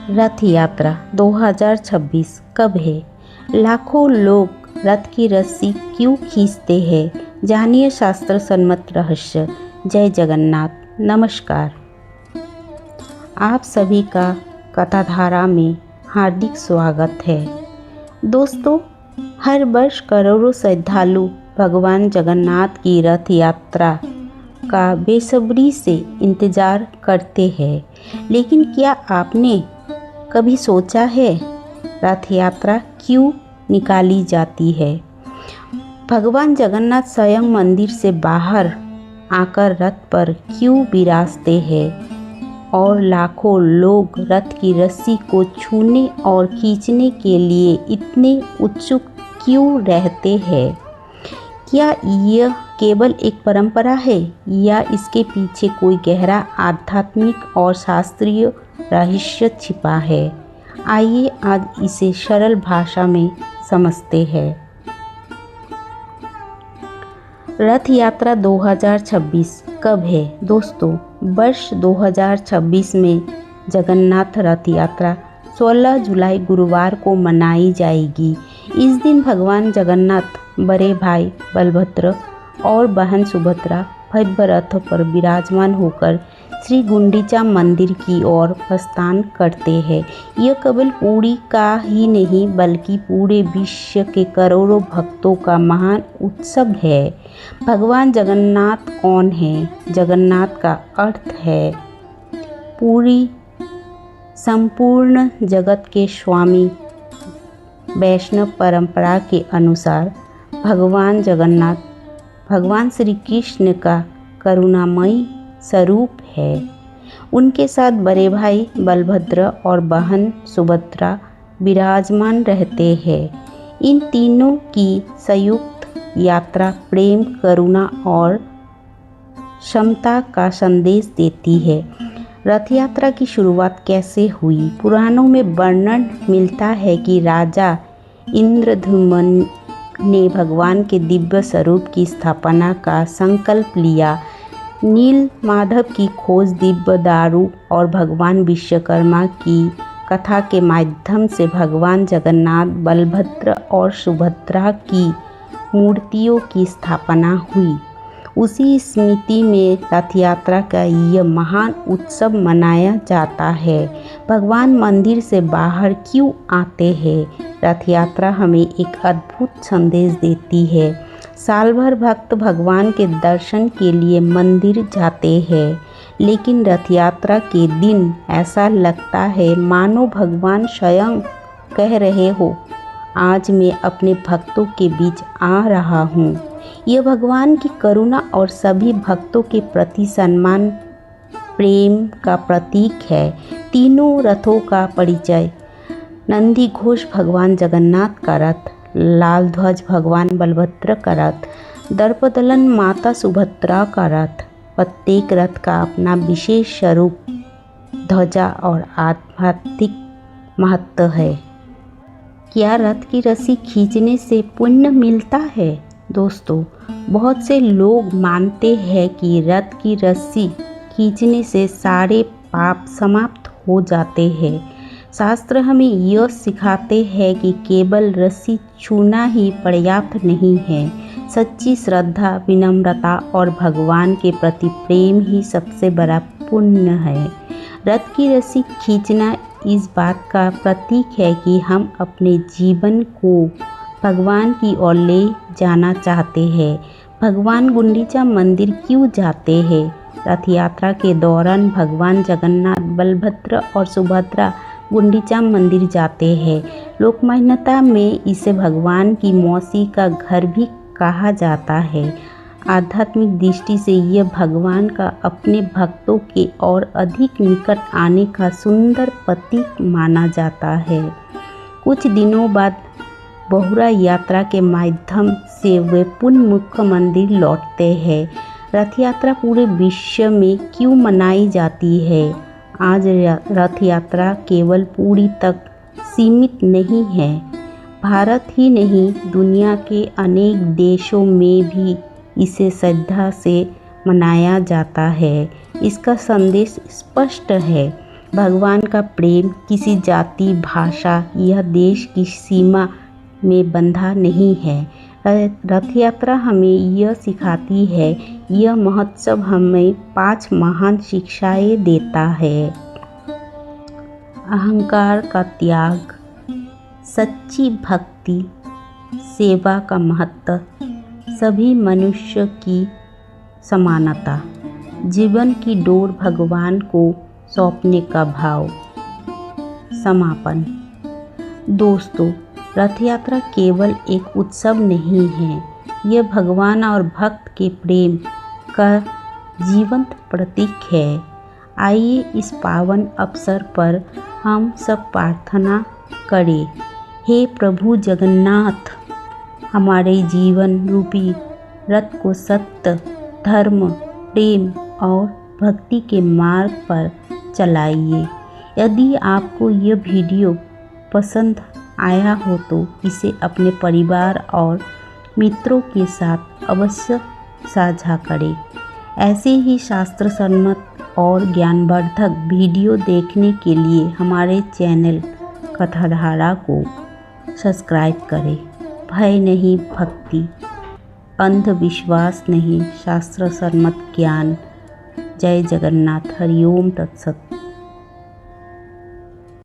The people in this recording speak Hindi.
रथ यात्रा 2026 कब है? लाखों लोग रथ की रस्सी क्यों खींचते हैं? जानिए शास्त्र सम्मत रहस्य। जय जगन्नाथ। नमस्कार, आप सभी का कथाधारा में हार्दिक स्वागत है। दोस्तों, हर वर्ष करोड़ों श्रद्धालु भगवान जगन्नाथ की रथ यात्रा का बेसब्री से इंतज़ार करते हैं, लेकिन क्या आपने कभी सोचा है रथ यात्रा क्यों निकाली जाती है? भगवान जगन्नाथ स्वयं मंदिर से बाहर आकर रथ पर क्यों विराजते हैं और लाखों लोग रथ की रस्सी को छूने और खींचने के लिए इतने उत्सुक क्यों रहते हैं? क्या यह केवल एक परंपरा है या इसके पीछे कोई गहरा आध्यात्मिक और शास्त्रीय रहस्य छिपा है? आइए आज इसे सरल भाषा में समझते हैं। रथ यात्रा 2026 कब है? दोस्तों, वर्ष 2026 में जगन्नाथ रथ यात्रा 16 जुलाई गुरुवार को मनाई जाएगी। इस दिन भगवान जगन्नाथ बड़े भाई बलभद्र और बहन सुभद्रा भव्य रथ पर विराजमान होकर श्री गुंडीचा मंदिर की ओर प्रस्थान करते हैं। यह केवल पुरी का ही नहीं बल्कि पूरे विश्व के करोड़ों भक्तों का महान उत्सव है। भगवान जगन्नाथ कौन है? जगन्नाथ का अर्थ है पूरी संपूर्ण जगत के स्वामी। वैष्णव परंपरा के अनुसार भगवान जगन्नाथ भगवान श्री कृष्ण का करुणामयी स्वरूप है। उनके साथ बड़े भाई बलभद्र और बहन सुभद्रा विराजमान रहते हैं। इन तीनों की संयुक्त यात्रा प्रेम, करुणा और क्षमता का संदेश देती है। रथ यात्रा की शुरुआत कैसे हुई? पुराणों में वर्णन मिलता है कि राजा इंद्रद्युम्न ने भगवान के दिव्य स्वरूप की स्थापना का संकल्प लिया। नील माधव की खोज, दिव्य दारू और भगवान विश्वकर्मा की कथा के माध्यम से भगवान जगन्नाथ, बलभद्र और सुभद्रा की मूर्तियों की स्थापना हुई। उसी स्मृति में रथ यात्रा का यह महान उत्सव मनाया जाता है। भगवान मंदिर से बाहर क्यों आते हैं? रथ यात्रा हमें एक अद्भुत संदेश देती है। साल भर भक्त भगवान के दर्शन के लिए मंदिर जाते हैं, लेकिन रथ यात्रा के दिन ऐसा लगता है मानो भगवान स्वयं कह रहे हो, आज मैं अपने भक्तों के बीच आ रहा हूँ। यह भगवान की करुणा और सभी भक्तों के प्रति सम्मान, प्रेम का प्रतीक है। तीनों रथों का परिचय। नंदी घोष भगवान जगन्नाथ का रथ, लाल ध्वज भगवान बलभद्र का रथ, दर्पदलन माता सुभद्रा का रथ। प्रत्येक रथ का अपना विशेष स्वरूप, ध्वजा और आध्यात्मिक महत्व है। क्या रथ की रस्सी खींचने से पुण्य मिलता है? दोस्तों, बहुत से लोग मानते हैं कि रथ की रस्सी खींचने से सारे पाप समाप्त हो जाते हैं। शास्त्र हमें यह सिखाते हैं कि केवल रस्सी छूना ही पर्याप्त नहीं है। सच्ची श्रद्धा, विनम्रता और भगवान के प्रति प्रेम ही सबसे बड़ा पुण्य है। रथ की रस्सी खींचना इस बात का प्रतीक है कि हम अपने जीवन को भगवान की ओर ले जाना चाहते हैं। भगवान गुंडीचा मंदिर क्यों जाते हैं? रथ यात्रा के दौरान भगवान जगन्नाथ, बलभद्र और सुभद्रा गुंडीचा मंदिर जाते हैं। लोक मान्यता में इसे भगवान की मौसी का घर भी कहा जाता है। आध्यात्मिक दृष्टि से यह भगवान का अपने भक्तों के और अधिक निकट आने का सुंदर प्रतीक माना जाता है। कुछ दिनों बाद बहुरा यात्रा के माध्यम से वे पुनः मुख्य मंदिर लौटते हैं। रथ यात्रा पूरे विश्व में क्यों मनाई जाती है? आज रथ यात्रा केवल पुरी तक सीमित नहीं है। भारत ही नहीं, दुनिया के अनेक देशों में भी इसे श्रद्धा से मनाया जाता है। इसका संदेश स्पष्ट है, भगवान का प्रेम किसी जाति, भाषा या देश की सीमा में बंधा नहीं है। रथ यात्रा हमें यह सिखाती है, यह महोत्सव हमें 5 महान शिक्षाएं देता है। अहंकार का त्याग, सच्ची भक्ति, सेवा का महत्व, सभी मनुष्य की समानता, जीवन की डोर भगवान को सौंपने का भाव। समापन। दोस्तों, रथ यात्रा केवल एक उत्सव नहीं है, यह भगवान और भक्त के प्रेम का जीवंत प्रतीक है। आइए इस पावन अवसर पर हम सब प्रार्थना करें। हे प्रभु जगन्नाथ, हमारे जीवन रूपी रथ को सत्य, धर्म, प्रेम और भक्ति के मार्ग पर चलाइए। यदि आपको यह वीडियो पसंद आया हो तो इसे अपने परिवार और मित्रों के साथ अवश्य साझा करें। ऐसे ही शास्त्र सम्मत और ज्ञानवर्धक वीडियो देखने के लिए हमारे चैनल कथाधारा को सब्सक्राइब करें। भय नहीं भक्ति, अंधविश्वास नहीं, शास्त्र सम्मत ज्ञान। जय जगन्नाथ। हरिओम तत्सत।